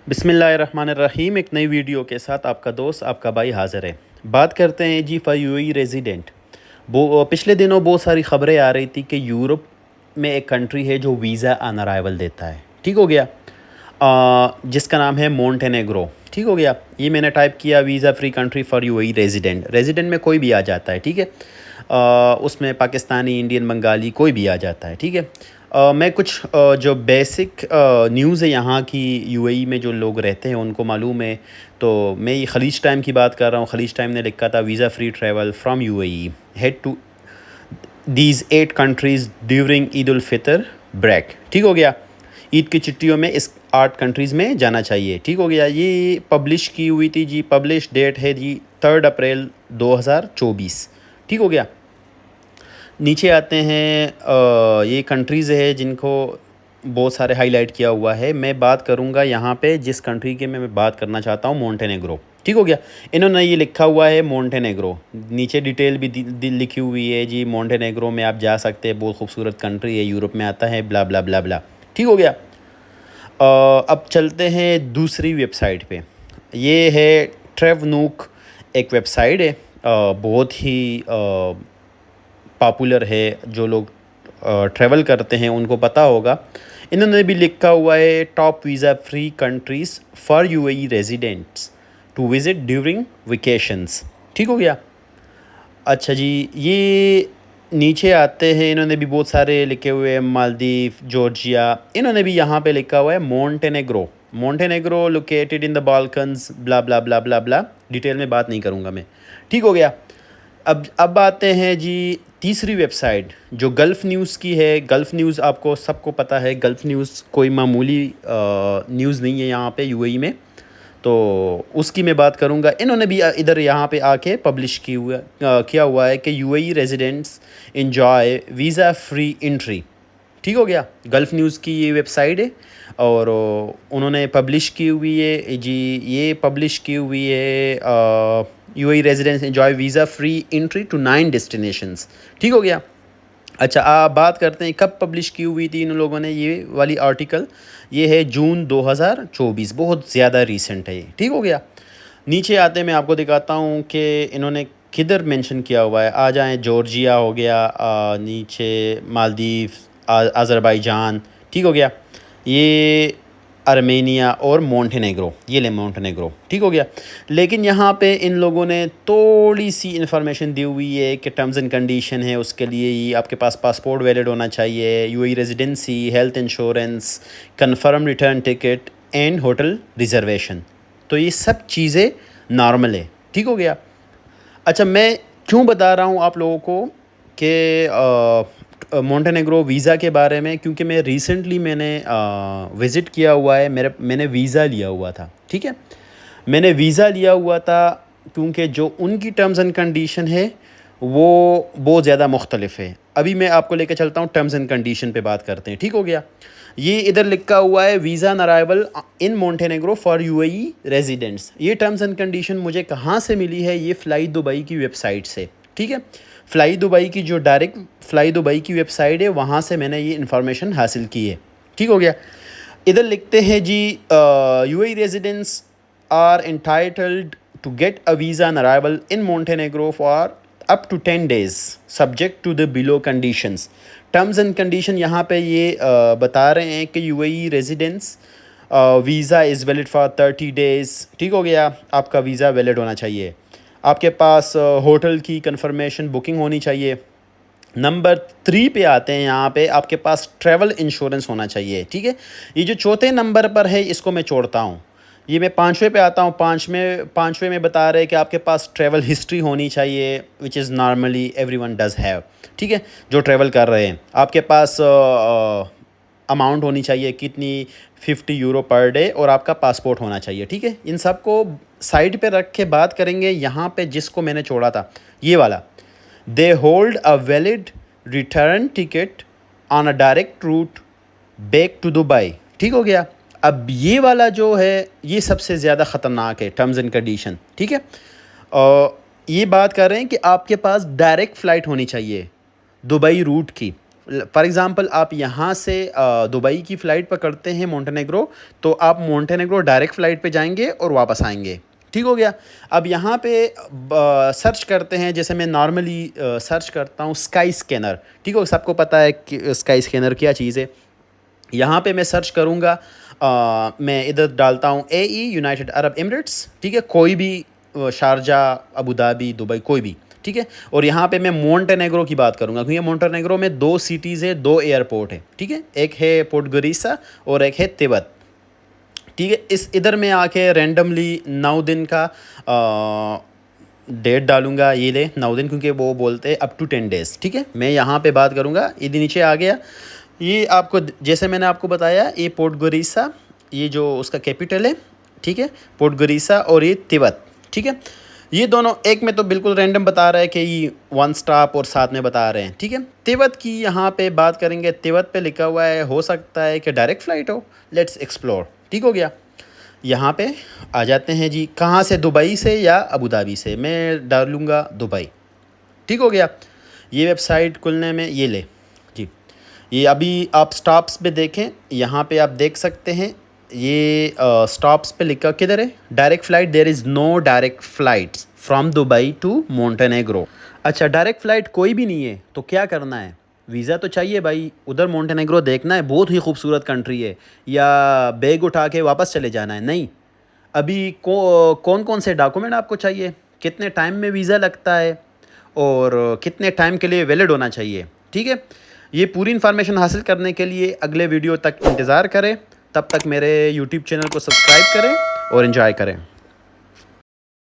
बिस्मिल्लाहिर्रहमानिर्रहीम। एक नई वीडियो के साथ आपका दोस्त आपका भाई हाज़िर है। बात करते हैं जी फॉर यूएई रेजिडेंट। पिछले दिनों बहुत सारी ख़बरें आ रही थी कि यूरोप में एक कंट्री है जो वीज़ा ऑन अराइवल देता है। ठीक हो गया। जिसका नाम है मोंटेनेग्रो। ठीक हो गया। ये मैंने टाइप किया visa free country for UAE resident. Resident में कोई भी आ जाता है। ठीक है। उसमें पाकिस्तानी, इंडियन, बंगाली कोई भी आ जाता है। ठीक है। मैं कुछ जो बेसिक न्यूज़ है यहाँ की यूएई में जो लोग रहते हैं उनको मालूम है। तो मैं ये ख़लीज टाइम की बात कर रहा हूँ। ख़लीज टाइम ने लिखा था visa free travel from UAE head to these 8 countries during Eid ul Fitr break. ठीक हो गया। ईद की छुट्टियों में इस 8 कंट्रीज़ में जाना चाहिए। ठीक हो गया। ये पब्लिश की हुई थी जी। पब्लिश डेट है जी 3 अप्रैल 2024। ठीक हो गया। नीचे आते हैं। ये कंट्रीज़ है जिनको बहुत सारे हाईलाइट किया हुआ है। मैं बात करूंगा यहाँ पे जिस कंट्री के मैं बात करना चाहता हूँ, मोंटेनेग्रो। ठीक हो गया। इन्होंने ये लिखा हुआ है मोंटेनेग्रो। नीचे डिटेल भी लिखी हुई है जी। मोंटेनेग्रो में आप जा सकते हैं, बहुत खूबसूरत कंट्री है, यूरोप में आता है, ब्ला ब्ला ब्ला ब्ला। ठीक हो गया। अब चलते हैं दूसरी वेबसाइट पे। ये है ट्रेवनूक। एक वेबसाइट है, बहुत ही पॉपुलर है। जो लोग ट्रैवल करते हैं उनको पता होगा। इन्होंने भी लिखा हुआ है top visa free countries for UAE residents to visit during vacations. ठीक हो गया। अच्छा जी। ये नीचे आते हैं। इन्होंने भी बहुत सारे लिखे हुए हैं, मालदीव, जॉर्जिया। इन्होंने भी यहाँ पे लिखा हुआ है Montenegro. Montenegro located in the Balkans, blah blah blah blah blah. Detail में बात नहीं करूँगा मैं। ठीक हो गया। अब आते हैं जी तीसरी वेबसाइट जो गल्फ़ न्यूज़ की है। गल्फ़ न्यूज़ आपको सबको पता है। गल्फ़ न्यूज़ कोई मामूली न्यूज़ नहीं है यहाँ पे यूएई में। तो उसकी मैं बात करूँगा। इन्होंने भी इधर यहाँ पे आके पब्लिश किया हुआ है कि UAE residents enjoy visa free entry. ठीक हो गया। गल्फ़ न्यूज़ की ये वेबसाइट है और उन्होंने पब्लिश की हुई है जी। ये पब्लिश की हुई है UAE residents enjoy visa free entry to 9 destinations. ठीक हो गया। अच्छा, आप बात करते हैं कब पब्लिश की हुई थी इन लोगों ने ये वाली आर्टिकल। ये है जून 2024। बहुत ज़्यादा रीसेंट है ये। ठीक हो गया। नीचे आते मैं आपको दिखाता हूँ कि इन्होंने किधर मेंशन किया हुआ है। आ जाएँ। जॉर्जिया हो गया, नीचे मालदीव, अज़रबैजान। ठीक हो गया। ये आर्मेनिया और मोंटेनेग्रो। ये ले मोंटेनेग्रो। ठीक हो गया। लेकिन यहाँ पे इन लोगों ने थोड़ी सी इन्फॉर्मेशन दी हुई है कि टर्म्स एंड कंडीशन है। उसके लिए ही आपके पास पासपोर्ट वैलिड होना चाहिए, UAE residency, health insurance, confirm return ticket and hotel reservation. तो ये सब चीज़ें नॉर्मल है। ठीक हो गया। अच्छा, मैं क्यों बता रहा हूँ आप लोगों को कि मोंटेनेग्रो वीज़ा के बारे में, क्योंकि मैं रिसेंटली मैंने विज़िट किया हुआ है। मैंने वीज़ा लिया हुआ था। ठीक है। मैंने वीज़ा लिया हुआ था क्योंकि जो उनकी टर्म्स एंड कंडीशन है वो बहुत ज़्यादा मुख्तलिफ है। अभी मैं आपको लेकर चलता हूँ, टर्म्स एंड कंडीशन पे बात करते हैं। ठीक हो गया। ये इधर लिखा हुआ है visa on arrival in Montenegro for UAE residents. ये टर्म्स एंड कंडीशन मुझे कहाँ से मिली है? ये फ़्लाई दुबई की वेबसाइट से। ठीक है। फ़्लाई दुबई की जो डायरेक्ट फ़्लाई दुबई की वेबसाइट है वहाँ से मैंने ये इन्फॉर्मेशन हासिल की है। ठीक हो गया। इधर लिखते हैं जी UAE residents are entitled to get a visa on arrival in Montenegro for up to 10 days subject to the below conditions. Terms and condition यहाँ पे ये बता रहे हैं कि UAE residence visa is valid for 30 days. ठीक हो गया। आपका वीज़ा वैलिड होना चाहिए। आपके पास होटल की कंफर्मेशन बुकिंग होनी चाहिए। नंबर 3 पे आते हैं। यहाँ पे आपके पास ट्रैवल इंश्योरेंस होना चाहिए। ठीक है। ये जो चौथे नंबर पर है इसको मैं छोड़ता हूँ। ये मैं पाँचवें पे आता हूँ। पाँचवें में बता रहे हैं कि आपके पास ट्रैवल हिस्ट्री होनी चाहिए, which is normally everyone does have. ठीक है। जो ट्रैवल कर रहे हैं आपके पास अमाउंट होनी चाहिए कितनी, 50 यूरो पर डे, और आपका पासपोर्ट होना चाहिए। ठीक है। इन सब को साइड पे रख के बात करेंगे। यहाँ पे जिसको मैंने छोड़ा था ये वाला, they hold a valid return ticket on a direct route back to Dubai. ठीक हो गया। अब ये वाला जो है ये सबसे ज़्यादा ख़तरनाक है, टर्म्स एंड कंडीशन। ठीक है। और ये बात कर रहे हैं कि आपके पास डायरेक्ट फ़्लाइट होनी चाहिए दुबई रूट की। फॉर एग्ज़ाम्पल आप यहाँ से दुबई की फ़्लाइट पकड़ते हैं मोंटेनेग्रो, तो आप मोंटेनेग्रो डायरेक्ट फ़्लाइट पे जाएंगे और वापस आएंगे। ठीक हो गया। अब यहाँ पे सर्च करते हैं, जैसे मैं नॉर्मली सर्च करता हूँ स्काई स्कैनर। ठीक हो, सबको पता है कि स्काई स्कैनर क्या चीज़ है। यहाँ पे मैं सर्च करूँगा, मैं इधर डालता हूँ AE यूनाइटेड अरब एमिरेट्स। ठीक है, कोई भी शारजा, अबू धाबी, दुबई, कोई भी। ठीक है, और यहाँ पे मैं मोंटेनेग्रो की बात करूँगा, क्योंकि मोंटेनेग्रो में 2 सिटीज़ है, 2 एयरपोर्ट है। ठीक है, एक है पोर्टगोरिसा और एक है तिब्बत। ठीक है, इस इधर में आके रैंडमली 9 दिन का डेट डालूंगा, ये ले 9 दिन, क्योंकि वो बोलते हैं अप टू 10 डेज़। ठीक है, मैं यहाँ पे बात करूँगा, ये नीचे आ गया। ये आपको, जैसे मैंने आपको बताया, ये पोर्टगोरिसा, ये जो उसका कैपिटल है। ठीक है, पोर्टगोरिसा और ये तिब्बत। ठीक है, ये दोनों, एक में तो बिल्कुल रैंडम बता रहा है कि ये 1 स्टॉप और साथ में बता रहे हैं। ठीक है, तिब्बत की यहाँ पे बात करेंगे, तिब्बत पे लिखा हुआ है, हो सकता है कि डायरेक्ट फ़्लाइट हो, लेट्स एक्सप्लोर। ठीक हो गया। यहाँ पे आ जाते हैं जी, कहाँ से, दुबई से या अबू धाबी से। मैं डालूँगा दुबई। ठीक हो गया। ये वेबसाइट खुलने में, ये ले जी, ये अभी आप स्टॉप्स पे देखें, यहाँ पे आप देख सकते हैं, ये स्टॉप्स पे लिखा किधर है, direct flight, there is no direct flights from Dubai to Montenegro. अच्छा, डायरेक्ट फ़्लाइट कोई भी नहीं है, तो क्या करना है, वीज़ा तो चाहिए भाई, उधर मोंटेनेग्रो देखना है, बहुत ही खूबसूरत कंट्री है, या बैग उठा के वापस चले जाना है, नहीं। अभी कौन कौन से डॉक्यूमेंट आपको चाहिए, कितने टाइम में वीज़ा लगता है, और कितने टाइम के लिए वैलिड होना चाहिए। ठीक है, ये पूरी इन्फॉर्मेशन हासिल करने के लिए अगले वीडियो तक इंतज़ार करें। तब तक मेरे यूट्यूब चैनल को सब्सक्राइब करें और एंजॉय करें।